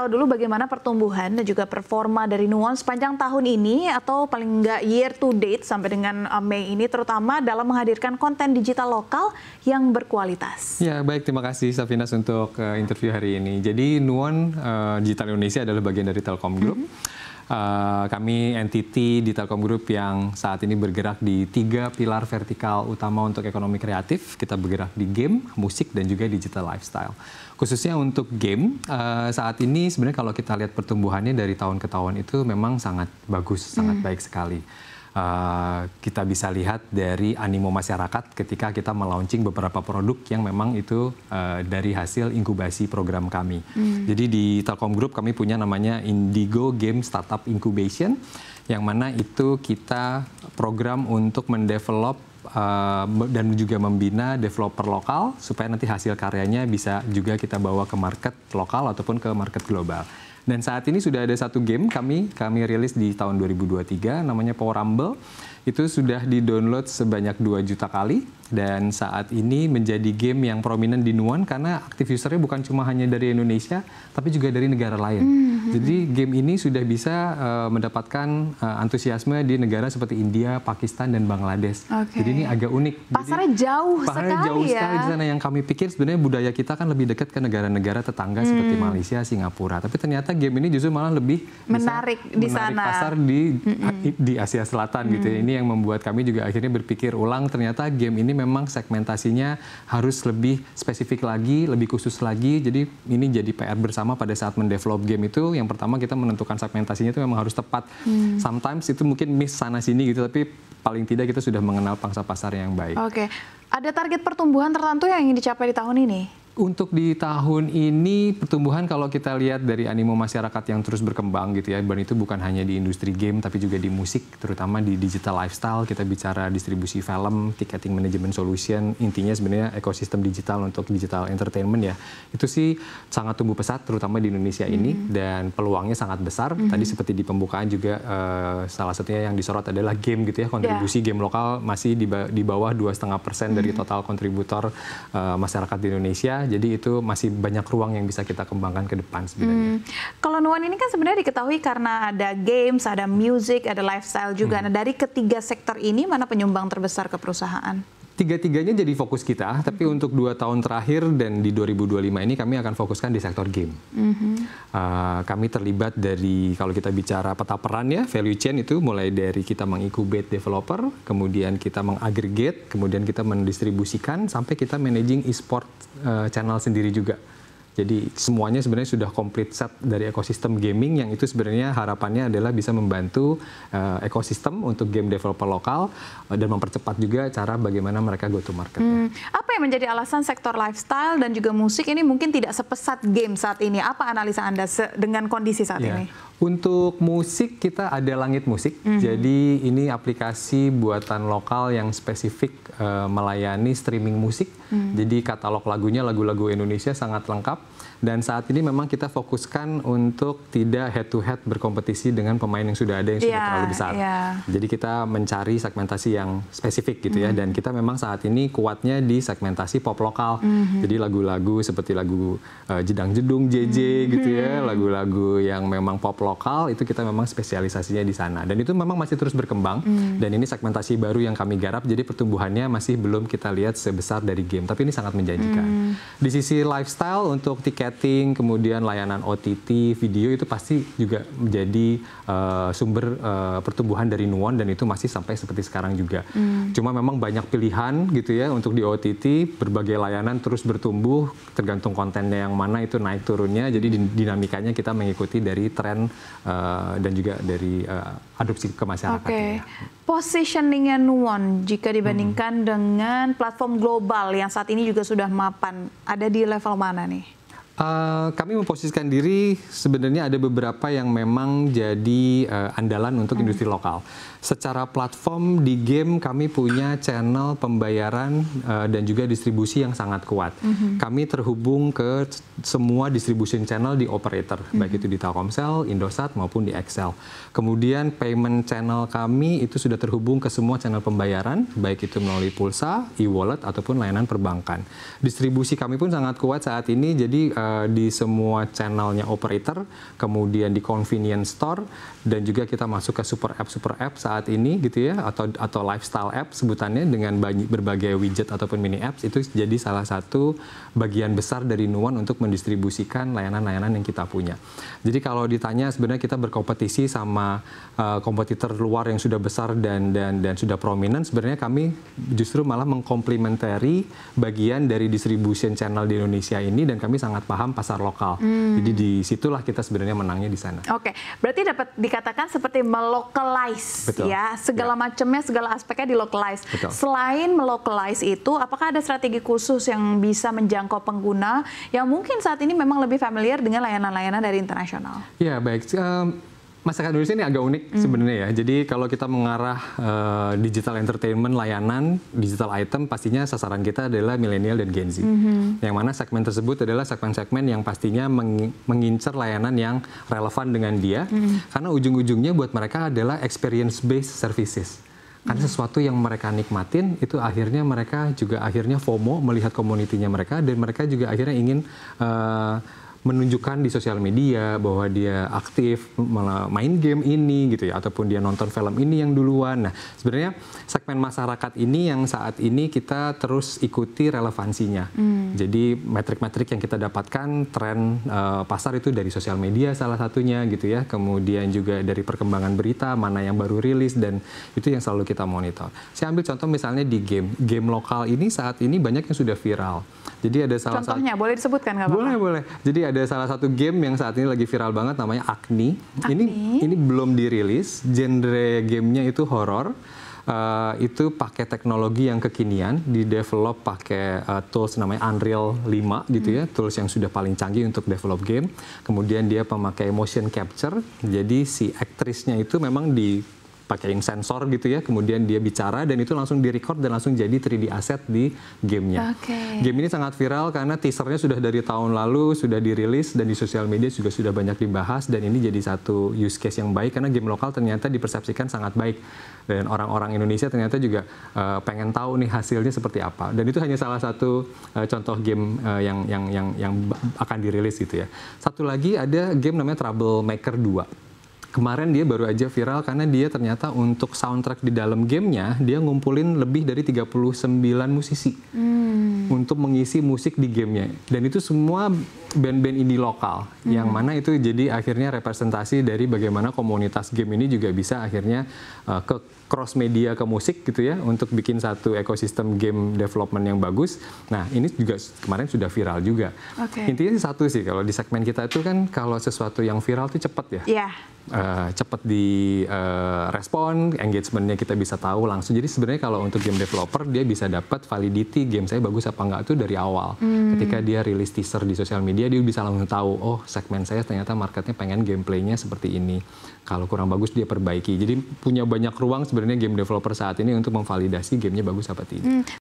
tahu dulu bagaimana pertumbuhan dan juga performa dari Nuon sepanjang tahun ini atau paling enggak year to date sampai dengan Mei ini, terutama dalam menghadirkan konten digital lokal yang berkualitas. Ya, baik, terima kasih Safinas untuk interview hari ini. Jadi Nuon Digital Indonesia adalah bagian dari Telkom Group. Kami entity di Telkom Group yang saat ini bergerak di 3 pilar vertikal utama untuk ekonomi kreatif. Kita bergerak di game, musik, dan juga digital lifestyle. Khususnya untuk game, saat ini sebenarnya kalau kita lihat pertumbuhannya dari tahun ke tahun itu memang sangat bagus, sangat baik sekali. Kita bisa lihat dari animo masyarakat ketika kita melaunching beberapa produk yang memang itu dari hasil inkubasi program kami. Jadi di Telkom Group kami punya namanya Indigo Game Startup Incubation, yang mana itu kita program untuk mendevelop dan juga membina developer lokal supaya nanti hasil karyanya bisa juga kita bawa ke market lokal ataupun ke market global. Dan saat ini sudah ada satu game kami rilis di tahun 2023 namanya Power Rumble. Itu sudah di-download sebanyak 2 juta kali dan saat ini menjadi game yang prominent di Nuon karena aktif usernya bukan cuma hanya dari Indonesia tapi juga dari negara lain. Jadi game ini sudah bisa mendapatkan antusiasme di negara seperti India, Pakistan, dan Bangladesh. Jadi ini agak unik. Pasarnya jauh sekali di sana. Yang kami pikir sebenarnya budaya kita kan lebih dekat ke negara-negara tetangga seperti Malaysia, Singapura. Tapi ternyata game ini justru malah lebih menarik di sana. Pasar di Asia Selatan gitu ya. Ini yang membuat kami juga akhirnya berpikir ulang, ternyata game ini memang segmentasinya harus lebih spesifik lagi, lebih khusus lagi. Jadi ini jadi PR bersama pada saat mendevelop game itu. Yang pertama kita menentukan segmentasinya itu memang harus tepat. Sometimes itu mungkin miss sana sini gitu, tapi paling tidak kita sudah mengenal pangsa pasar yang baik. Oke, ada target pertumbuhan tertentu yang ingin dicapai di tahun ini? Untuk di tahun ini pertumbuhan kalau kita lihat dari animo masyarakat yang terus berkembang gitu ya, dan itu bukan hanya di industri game tapi juga di musik, terutama di digital lifestyle. Kita bicara distribusi film, ticketing management solution, intinya sebenarnya ekosistem digital untuk digital entertainment ya. Itu sih sangat tumbuh pesat terutama di Indonesia ini dan peluangnya sangat besar. Tadi seperti di pembukaan juga salah satunya yang disorot adalah game gitu ya, kontribusi game lokal masih di bawah 2,5% dari total kontributor masyarakat di Indonesia. Jadi itu masih banyak ruang yang bisa kita kembangkan ke depan sebenarnya. Kalau Nuon ini kan sebenarnya diketahui karena ada games, ada music, ada lifestyle juga. Nah, dari ketiga sektor ini mana penyumbang terbesar ke perusahaan? Tiga-tiganya jadi fokus kita, tapi untuk 2 tahun terakhir dan di 2025 ini kami akan fokuskan di sektor game. Kami terlibat dari, kalau kita bicara peta peran ya, value chain itu mulai dari kita mengikubate developer, kemudian kita mengagregate, kemudian kita mendistribusikan, sampai kita managing e-sport channel sendiri juga. Jadi semuanya sebenarnya sudah complete set dari ekosistem gaming yang itu sebenarnya harapannya adalah bisa membantu ekosistem untuk game developer lokal dan mempercepat juga cara bagaimana mereka go to market. Apa yang menjadi alasan sektor lifestyle dan juga musik ini mungkin tidak sepesat game saat ini? Apa analisa Anda dengan kondisi saat ini? Untuk musik kita ada Langit Musik. Jadi ini aplikasi buatan lokal yang spesifik melayani streaming musik. Jadi katalog lagunya lagu-lagu Indonesia sangat lengkap. Dan saat ini memang kita fokuskan untuk tidak head to head berkompetisi dengan pemain yang sudah ada yang sudah terlalu besar. Jadi kita mencari segmentasi yang spesifik gitu ya. Dan kita memang saat ini kuatnya di segmentasi pop lokal. Jadi lagu-lagu seperti lagu Jedang Jedung, JJ gitu ya. Lagu-lagu yang memang pop lokal itu kita memang spesialisasinya di sana. Dan itu memang masih terus berkembang. Dan ini segmentasi baru yang kami garap. Jadi pertumbuhannya masih belum kita lihat sebesar dari game. Tapi ini sangat menjanjikan. Di sisi lifestyle untuk tiket, kemudian layanan OTT, video itu pasti juga menjadi sumber pertumbuhan dari Nuon dan itu masih sampai seperti sekarang juga. Cuma memang banyak pilihan gitu ya untuk di OTT, berbagai layanan terus bertumbuh, tergantung kontennya yang mana itu naik turunnya, jadi dinamikanya kita mengikuti dari tren dan juga dari adopsi ke masyarakat. Positioningnya Nuon jika dibandingkan dengan platform global yang saat ini juga sudah mapan, ada di level mana nih? Kami memposisikan diri sebenarnya ada beberapa yang memang jadi andalan untuk industri lokal. Secara platform di game kami punya channel pembayaran dan juga distribusi yang sangat kuat. Kami terhubung ke semua distribution channel di operator, baik itu di Telkomsel, Indosat maupun di XL. Kemudian payment channel kami itu sudah terhubung ke semua channel pembayaran, baik itu melalui pulsa, e-wallet ataupun layanan perbankan. Distribusi kami pun sangat kuat saat ini, jadi di semua channelnya operator, kemudian di convenience store, dan juga kita masuk ke super app saat ini gitu ya, atau lifestyle app sebutannya dengan berbagai widget ataupun mini apps. Itu jadi salah satu bagian besar dari Nuon untuk mendistribusikan layanan-layanan yang kita punya. Jadi kalau ditanya sebenarnya kita berkompetisi sama kompetitor luar yang sudah besar dan sudah prominent, sebenarnya kami justru malah mengkomplementari bagian dari distribution channel di Indonesia ini, dan kami sangat paham pasar lokal. Jadi disitulah kita sebenarnya menangnya di sana. Oke, berarti dapat dikatakan seperti melokalize, ya, segala macamnya, segala aspeknya dilokalize. Selain melokalize itu, apakah ada strategi khusus yang bisa menjangkau pengguna yang mungkin saat ini memang lebih familiar dengan layanan-layanan dari internasional? Ya, baik. Masyarakat Indonesia ini agak unik sebenarnya ya. Jadi kalau kita mengarah digital entertainment, layanan, digital item, pastinya sasaran kita adalah milenial dan Gen Z. Yang mana segmen tersebut adalah segmen-segmen yang pastinya mengincar layanan yang relevan dengan dia. Karena ujung-ujungnya buat mereka adalah experience-based services. Karena sesuatu yang mereka nikmatin, itu akhirnya mereka juga akhirnya FOMO melihat komunitinya mereka, dan mereka juga akhirnya ingin menunjukkan di sosial media bahwa dia aktif main game ini gitu ya, ataupun dia nonton film ini yang duluan. Nah, sebenarnya segmen masyarakat ini yang saat ini kita terus ikuti relevansinya. Jadi metrik-metrik yang kita dapatkan, tren pasar itu dari sosial media salah satunya gitu ya. Kemudian juga dari perkembangan berita, mana yang baru rilis, dan itu yang selalu kita monitor. Saya ambil contoh misalnya di game lokal ini saat ini banyak yang sudah viral. Jadi ada salah satu, contohnya boleh disebutkan nggak apa-apa? Boleh. Jadi ada salah satu game yang saat ini lagi viral banget, namanya Agni. Ini belum dirilis, genre gamenya itu horor. Itu pakai teknologi yang kekinian, di-develop pakai tools namanya Unreal 5 gitu ya, tools yang sudah paling canggih untuk develop game. Kemudian dia memakai motion capture, jadi si aktrisnya itu memang pakaiin sensor gitu ya, kemudian dia bicara dan itu langsung di-record dan langsung jadi 3D asset di gamenya. Game ini sangat viral karena teasernya sudah dari tahun lalu, sudah dirilis, dan di sosial media juga sudah banyak dibahas, dan ini jadi satu use case yang baik karena game lokal ternyata dipersepsikan sangat baik, dan orang-orang Indonesia ternyata juga pengen tahu nih hasilnya seperti apa, dan itu hanya salah satu contoh game yang akan dirilis gitu ya. Satu lagi ada game namanya Troublemaker 2. Kemarin dia baru aja viral karena dia ternyata untuk soundtrack di dalam gamenya dia ngumpulin lebih dari 39 musisi untuk mengisi musik di gamenya, dan itu semua band-band indie lokal, yang mana itu jadi akhirnya representasi dari bagaimana komunitas game ini juga bisa akhirnya ke cross media ke musik gitu ya, untuk bikin satu ekosistem game development yang bagus. Nah, ini juga kemarin sudah viral juga. Intinya satu sih, kalau di segmen kita itu kan kalau sesuatu yang viral itu cepat ya. Cepat di respon, engagementnya kita bisa tahu langsung. Jadi sebenarnya kalau untuk game developer dia bisa dapat validity game saya bagus apa enggak itu dari awal. Ketika dia rilis teaser di sosial media, dia bisa langsung tahu, oh segmen saya ternyata marketnya pengen gameplaynya seperti ini. Kalau kurang bagus dia perbaiki. Jadi punya banyak ruang sebenarnya game developer saat ini untuk memvalidasi gamenya bagus apa tidak.